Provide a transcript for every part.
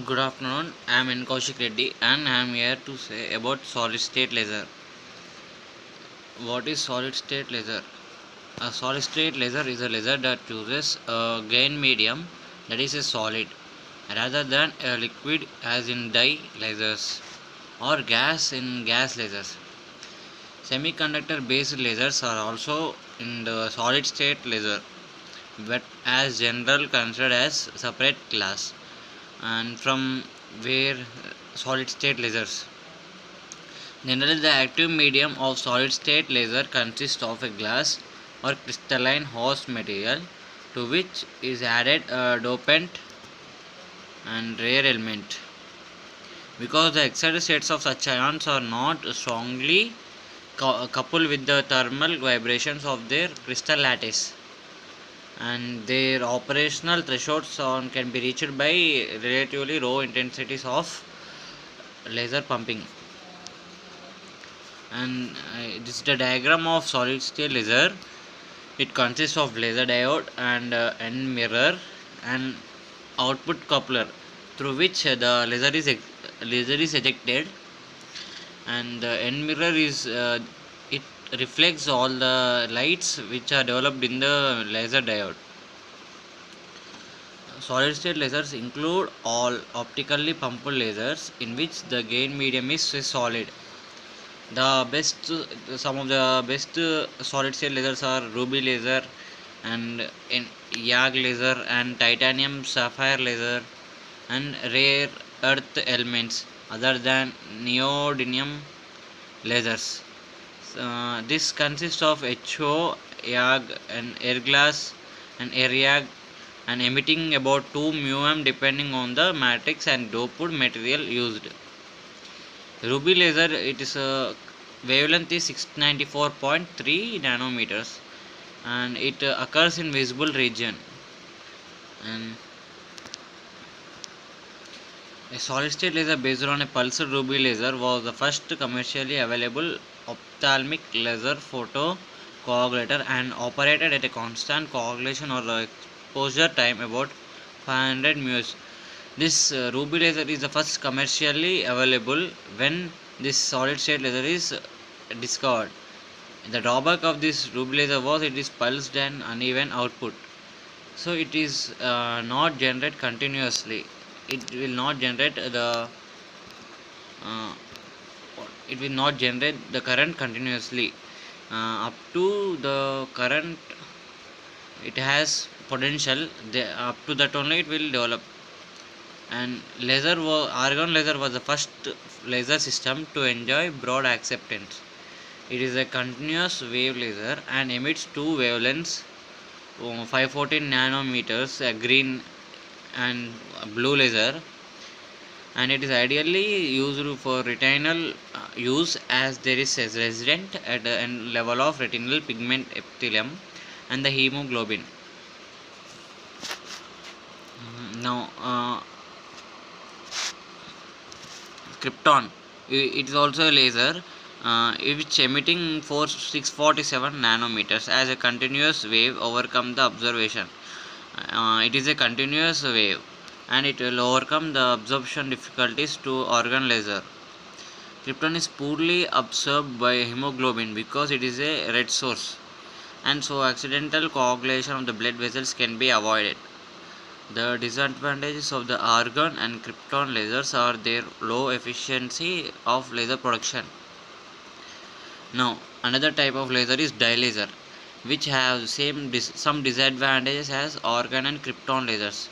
Good afternoon. I am N. Kaushik Reddy and I am here to say about solid state laser. What is solid state laser? A solid state laser is a laser that uses a gain medium that is a solid rather than a liquid as in dye lasers or gas in gas lasers. Semiconductor based lasers are also in the solid state laser but as general considered as separate class and from where solid state lasers. Generally, the active medium of solid state laser consists of a glass or crystalline host material to which is added a dopant and rare element. Because the excited states of such ions are not strongly coupled with the thermal vibrations of their crystal lattice, and their operational thresholds can be reached by relatively low intensities of laser pumping. And this is the diagram of solid state laser. It consists of laser diode and end mirror and output coupler through which the laser is ejected, and the end mirror is it reflects all the lights which are developed in the laser diode. Solid state lasers include all optically pumped lasers in which the gain medium is solid. The best, some of the best solid state lasers are ruby laser and YAG laser and titanium sapphire laser and rare earth elements other than neodymium lasers. This consists of HO, YAG and air glass and air YAG and emitting about 2 μm depending on the matrix and doped material used. Ruby laser, it is a wavelength is 694.3 nanometers and it occurs in visible region. And a solid state laser based on a pulsed ruby laser was the first commercially available ophthalmic laser photo coagulator and operated at a constant coagulation or exposure time about 500 µs. This ruby laser is the first commercially available when this solid state laser is discovered. The drawback of this ruby laser was it is pulsed and uneven output, so it is not generate continuously. It will not generate the uh, it will not generate the current continuously. Up to the current, it has potential. Up to that only it will develop. And argon laser was the first laser system to enjoy broad acceptance. It is a continuous wave laser and emits two wavelengths, 514 nanometers, a green and a blue laser, and it is ideally used for retinal use as there is a resident at the level of retinal pigment epithelium and the hemoglobin. Now, krypton, it is also a laser which emitting 647 nanometers as a continuous wave overcome the observation. It is a continuous wave and it will overcome the absorption difficulties to organ laser. Krypton is poorly absorbed by hemoglobin because it is a red source, and so accidental coagulation of the blood vessels can be avoided. The disadvantages of the argon and krypton lasers are their low efficiency of laser production. Now, another type of laser is dye laser, which have some disadvantages as argon and krypton lasers.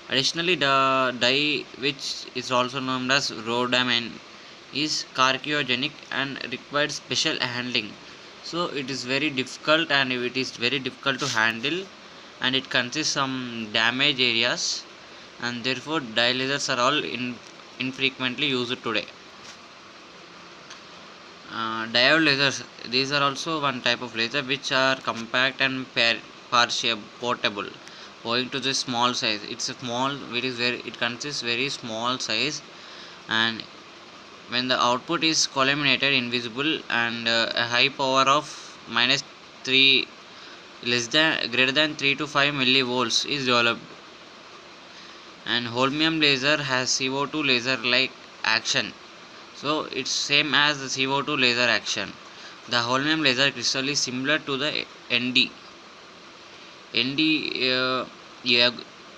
Additionally, the dye, which is also known as rhodamine, is carcinogenic and requires special handling. So it is very difficult, and it is very difficult to handle, and it consists some damage areas, and therefore dye lasers are all infrequently used today. Diode lasers, these are also one type of laser which are compact and partial portable owing to the small size. It's a small, it consists very small size, and when the output is collimated invisible and a high power of minus 3 less than greater than 3 to 5 millivolts is developed. And holmium laser has CO2 laser like action, so it's same as the CO2 laser action. The holmium laser crystal is similar to the nd YAG,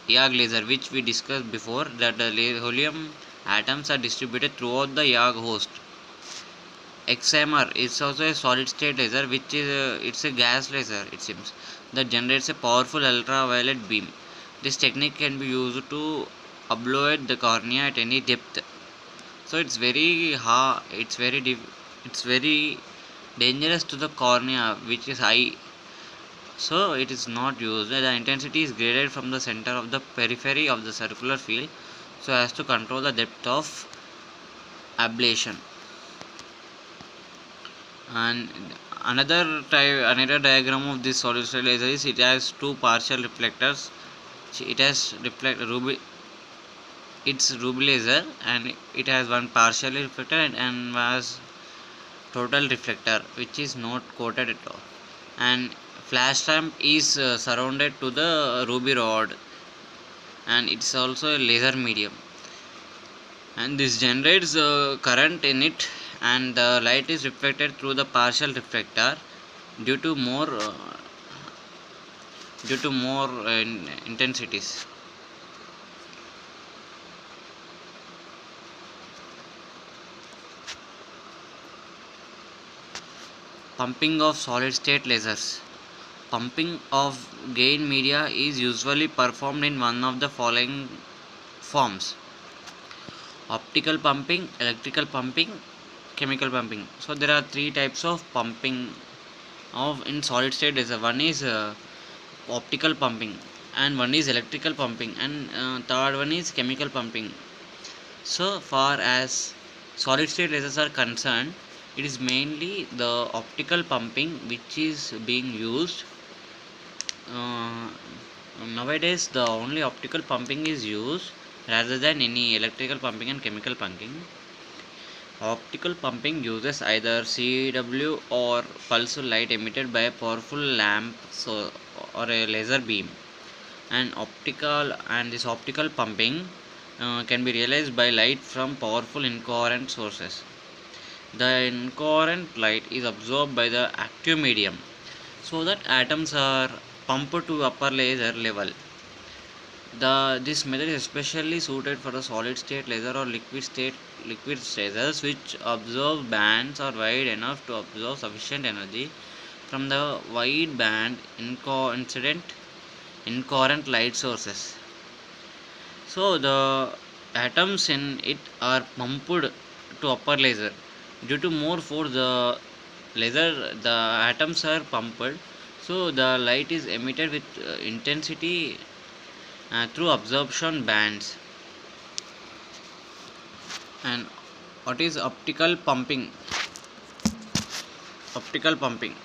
YAG laser, which we discussed before, that the helium atoms are distributed throughout the YAG host. XMR is also a solid state laser, which is it's a gas laser, it seems, that generates a powerful ultraviolet beam. This technique can be used to obliterate the cornea at any depth. So it's very hard, it's very dangerous to the cornea, which is high. So it is not used. The intensity is graded from the center of the periphery of the circular field, so as to control the depth of ablation. And another diagram of this solid state laser is, it has two partial reflectors. It has it's ruby laser, and it has one partially reflector and has total reflector, which is not coated at all. And flash lamp is surrounded to the ruby rod, and it's also a laser medium, and this generates current in it, and the light is reflected through the partial reflector due to more intensities. Pumping of solid state lasers. Pumping of gain media is usually performed in one of the following forms: optical pumping, electrical pumping, chemical pumping. So there are three types of pumping of in solid state laser. One is optical pumping, and one is electrical pumping, and third one is chemical pumping. So far as solid state lasers are concerned, it is mainly the optical pumping which is being used. uh, Nowadays the only optical pumping is used rather than any electrical pumping and chemical pumping. Optical pumping uses either CW or pulse light emitted by a powerful lamp, or a laser beam. And this optical pumping can be realized by light from powerful incoherent sources. The incoherent light is absorbed by the active medium, so that atoms are pumped to upper laser level. This method is especially suited for the solid state laser or liquid lasers, which absorb bands are wide enough to absorb sufficient energy from the wide band incoherent light sources. So the atoms in it are pumped to upper laser. Due to more force, the atoms are pumped, so the light is emitted with intensity through absorption bands. And what is optical pumping? Optical pumping